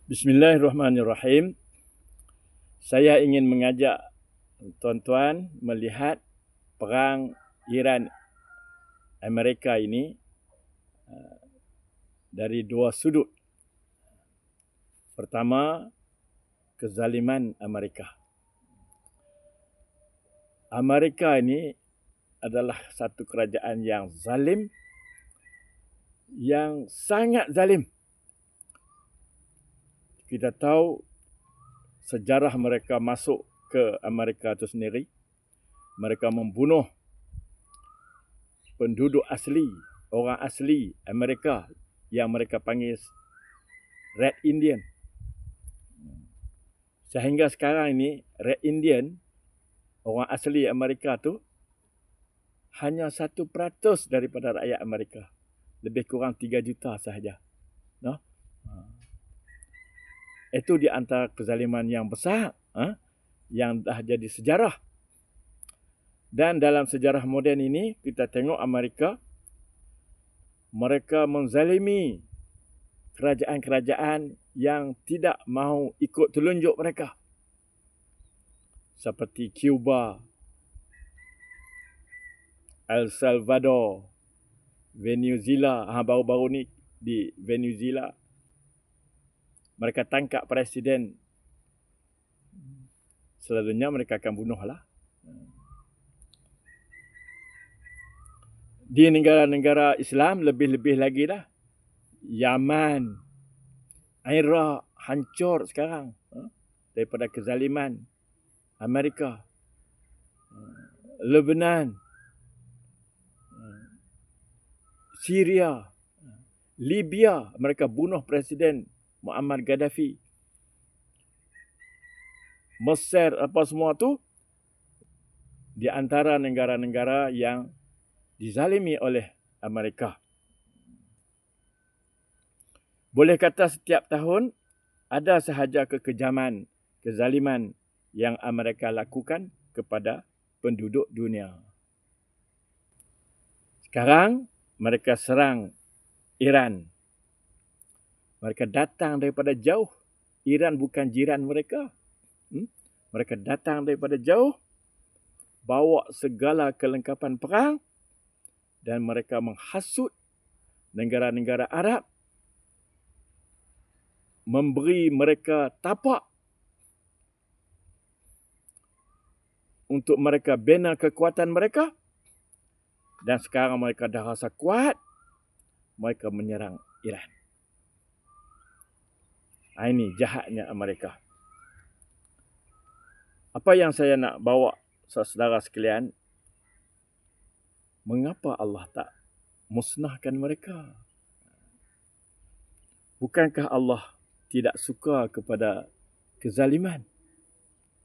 Bismillahirrahmanirrahim. Saya ingin mengajak tuan-tuan melihat perang Iran Amerika ini dari dua sudut. Pertama, kezaliman Amerika. Amerika ini adalah satu kerajaan yang zalim, yang sangat zalim. Kita tahu sejarah mereka masuk ke Amerika itu sendiri. Mereka membunuh penduduk asli, orang asli Amerika yang mereka panggil Red Indian. Sehingga sekarang ini Red Indian, orang asli Amerika tu hanya 1% daripada rakyat Amerika. Lebih kurang 3 juta sahaja. No? Itu di antara kezaliman yang besar yang dah jadi sejarah. Dan dalam sejarah moden ini kita tengok Amerika, mereka menzalimi kerajaan-kerajaan yang tidak mahu ikut telunjuk mereka. Seperti Cuba, El Salvador, Venezuela. Baru-baru ni di Venezuela, mereka tangkap presiden. Selalunya mereka akan bunuhlah. Di negara-negara Islam lebih-lebih lagi dah. Yaman, Iraq hancur sekarang daripada kezaliman Amerika. Lebanon, Syria, Libya, mereka bunuh presiden Muammar Gaddafi. Mesir, apa semua tu di antara negara-negara yang dizalimi oleh Amerika. Boleh kata setiap tahun ada sahaja kekejaman, kezaliman yang Amerika lakukan kepada penduduk dunia. Sekarang mereka serang Iran. Mereka datang daripada jauh. Iran bukan jiran mereka. Mereka datang daripada jauh, bawa segala kelengkapan perang, dan mereka menghasut negara-negara Arab, memberi mereka tapak untuk mereka bina kekuatan mereka. Dan sekarang mereka dah rasa kuat, mereka menyerang Iran. Ini jahatnya Amerika. Apa yang saya nak bawa saudara sekalian, mengapa Allah tak musnahkan mereka? Bukankah Allah tidak suka kepada kezaliman?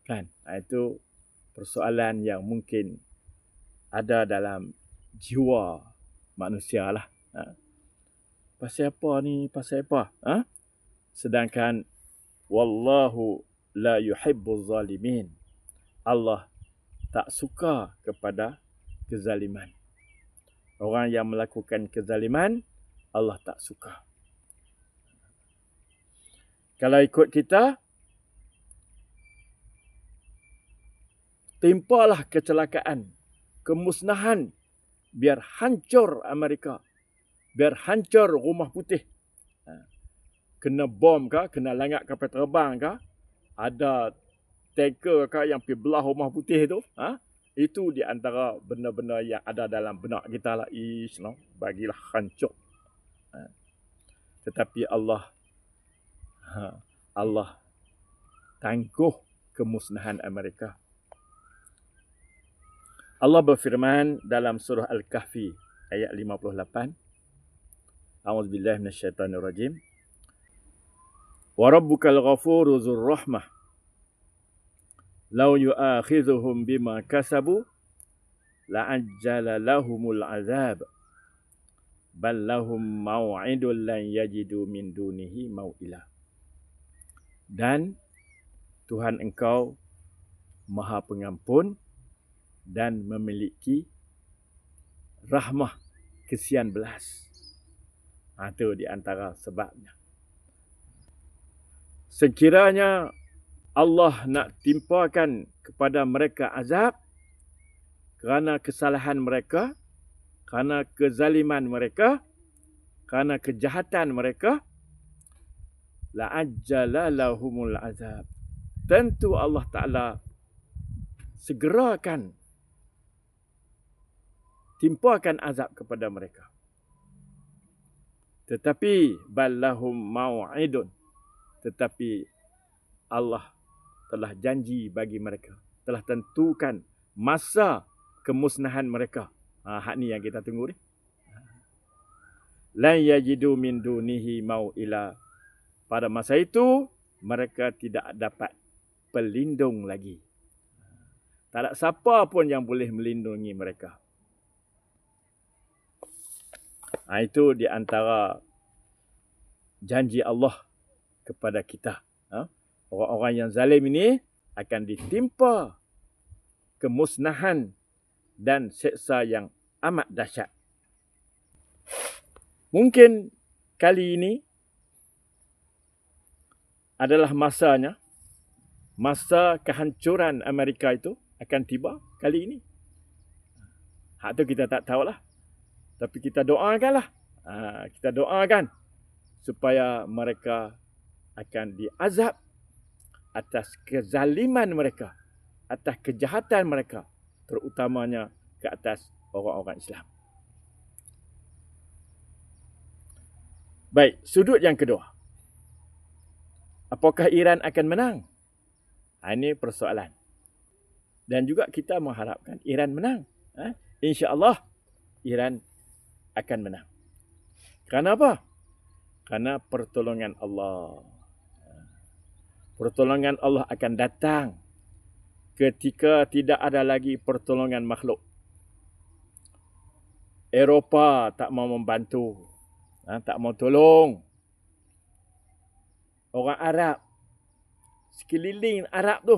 Kan? Itu persoalan yang mungkin ada dalam jiwa manusia lah. Pasal apa ni? Pasal apa? Sedangkan wallahu la yuhibbuz zalimin. Allah tak suka kepada kezaliman. Orang yang melakukan kezaliman, Allah tak suka. Kalau ikut kita, timpalah kecelakaan, kemusnahan, biar hancur Amerika, biar hancur Rumah Putih. Kena bom kah, kena langak kapal terbang kah, ada tanker kah yang pergi belah Rumah Putih tu, itu di antara benda-benda yang ada dalam benak kita lah. Bagilah hancur. Tetapi Allah tangguh kemusnahan Amerika. Allah berfirman dalam surah Al-Kahfi ayat 58. A'udzubillahi minasyaitonirrajim. Wa rabbukal ghafuru dzur rahmah. Law yu'akhidhuhum bima kasabu la'ajjala lahumul azab. Bal lahum maw'idun lan yajidu min dunihi maw'ila. Dan Tuhan engkau Maha Pengampun dan memiliki rahmah, kesian belas. Itu di antara sebabnya. sekiranya Allah nak timpakan kepada mereka azab kerana kesalahan mereka, kerana kezaliman mereka, kerana kejahatan mereka, la'ajjala lahumul azab. Tentu Allah Ta'ala segerakan timpakan azab kepada mereka. Tetapi ballahum mau'idun. Tetapi Allah telah janji bagi mereka, telah tentukan masa kemusnahan mereka. Hak ni yang kita tunggu ni. Lan yajidu min dunihi mau'ila. Pada masa itu mereka tidak dapat pelindung lagi. Tak ada siapa pun yang boleh melindungi mereka. Itu di antara janji Allah kepada kita. Orang-orang yang zalim ini akan ditimpa kemusnahan dan seksa yang amat dahsyat. Mungkin kali ini adalah masanya, masa kehancuran Amerika itu akan tiba kali ini. Hak tu kita tak tahulah. Tapi kita doakanlah. Kita doakan supaya mereka akan diazab atas kezaliman mereka, atas kejahatan mereka, terutamanya ke atas orang-orang Islam. Baik, sudut yang kedua. Apakah Iran akan menang? Ini persoalan. Dan juga kita mengharapkan Iran menang. InsyaAllah Iran akan menang. Kerana apa? Kerana pertolongan Allah. Pertolongan Allah akan datang ketika tidak ada lagi pertolongan makhluk. Eropah tak mau membantu, tak mau tolong. Orang Arab, sekeliling Arab tu,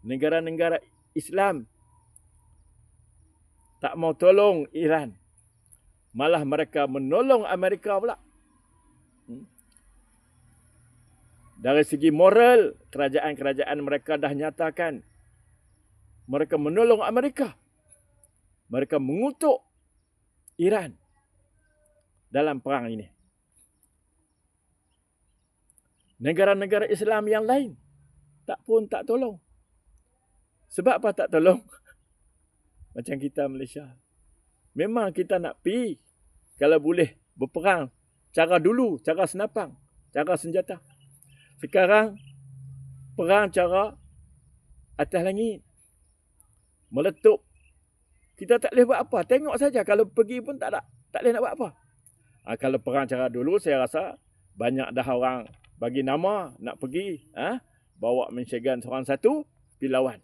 negara-negara Islam tak mau tolong Iran. Malah mereka menolong Amerika pula. Dari segi moral, kerajaan-kerajaan mereka dah nyatakan mereka menolong Amerika. Mereka mengutuk Iran dalam perang ini. Negara-negara Islam yang lain tak tolong. Sebab apa tak tolong? Macam kita Malaysia. Memang kita nak pergi kalau boleh berperang cara dulu, cara senapang, cara senjata. Sekarang perang cara atas langit. Meletup. Kita tak boleh buat apa. Tengok saja, kalau pergi pun tak boleh nak buat apa. Kalau perang cara dulu, saya rasa banyak dah orang bagi nama nak pergi, bawa Michigan seorang satu, pergi lawan.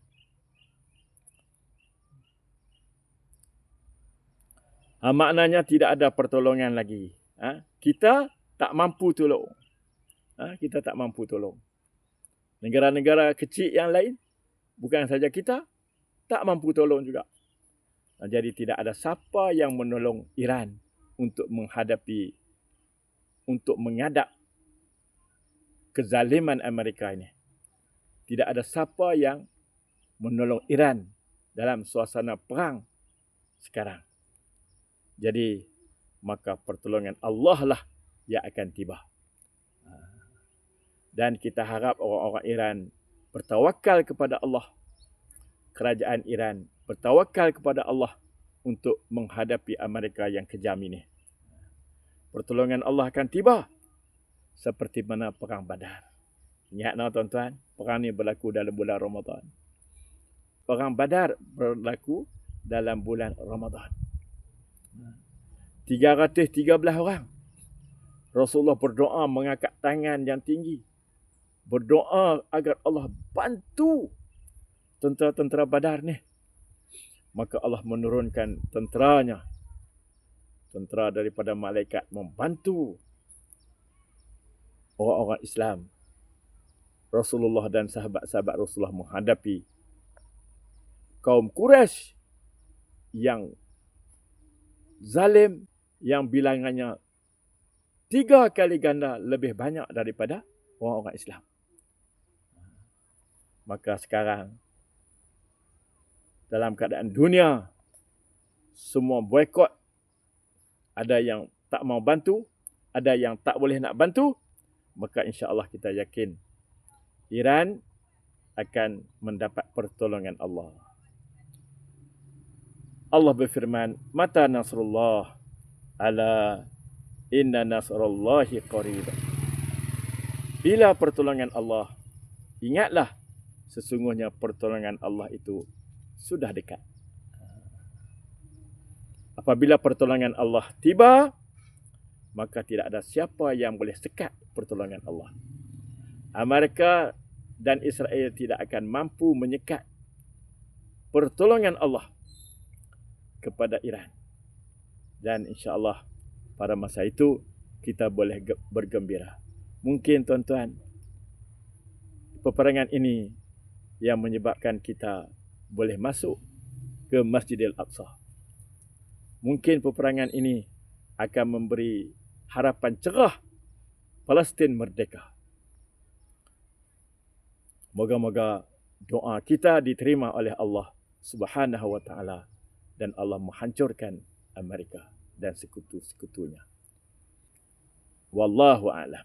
Maknanya tidak ada pertolongan lagi. Kita tak mampu tolong. Kita tak mampu tolong. Negara-negara kecil yang lain, bukan saja kita, tak mampu tolong juga. Jadi tidak ada siapa yang menolong Iran untuk menghadapi, untuk menghadap kezaliman Amerika ini. Tidak ada siapa yang menolong Iran dalam suasana perang sekarang. Jadi, maka pertolongan Allah lah yang akan tiba. Dan kita harap orang-orang Iran bertawakal kepada Allah. Kerajaan Iran bertawakal kepada Allah untuk menghadapi Amerika yang kejam ini. Pertolongan Allah akan tiba seperti mana perang Badar. Ingat tuan-tuan, perang ini berlaku dalam bulan Ramadan. Perang Badar berlaku dalam bulan Ramadan. 313 orang. Rasulullah berdoa mengangkat tangan yang tinggi. Berdoa agar Allah bantu tentera-tentera Badar ni. Maka Allah menurunkan tenteranya. Tentera daripada malaikat membantu orang-orang Islam. Rasulullah dan sahabat-sahabat Rasulullah menghadapi kaum Quraisy yang zalim, yang bilangannya 3 kali ganda lebih banyak daripada orang-orang Islam. Maka sekarang dalam keadaan dunia semua boikot, ada yang tak mau bantu, ada yang tak boleh nak bantu, maka insya-Allah kita yakin Iran akan mendapat pertolongan Allah. Allah berfirman, "Mata nasrullah, ala inna nasrullahi qarib." Bila pertolongan Allah, ingatlah sesungguhnya pertolongan Allah itu sudah dekat. Apabila pertolongan Allah tiba, maka tidak ada siapa yang boleh sekat pertolongan Allah. Amerika dan Israel tidak akan mampu menyekat pertolongan Allah kepada Iran. Dan insya-Allah pada masa itu kita boleh bergembira. Mungkin tuan-tuan, peperangan ini yang menyebabkan kita boleh masuk ke Masjidil Aqsa. Mungkin peperangan ini akan memberi harapan cerah Palestin merdeka. Moga-moga doa kita diterima oleh Allah Subhanahu wa taala dan Allah menghancurkan Amerika dan sekutu-sekutunya. Wallahu a'lam.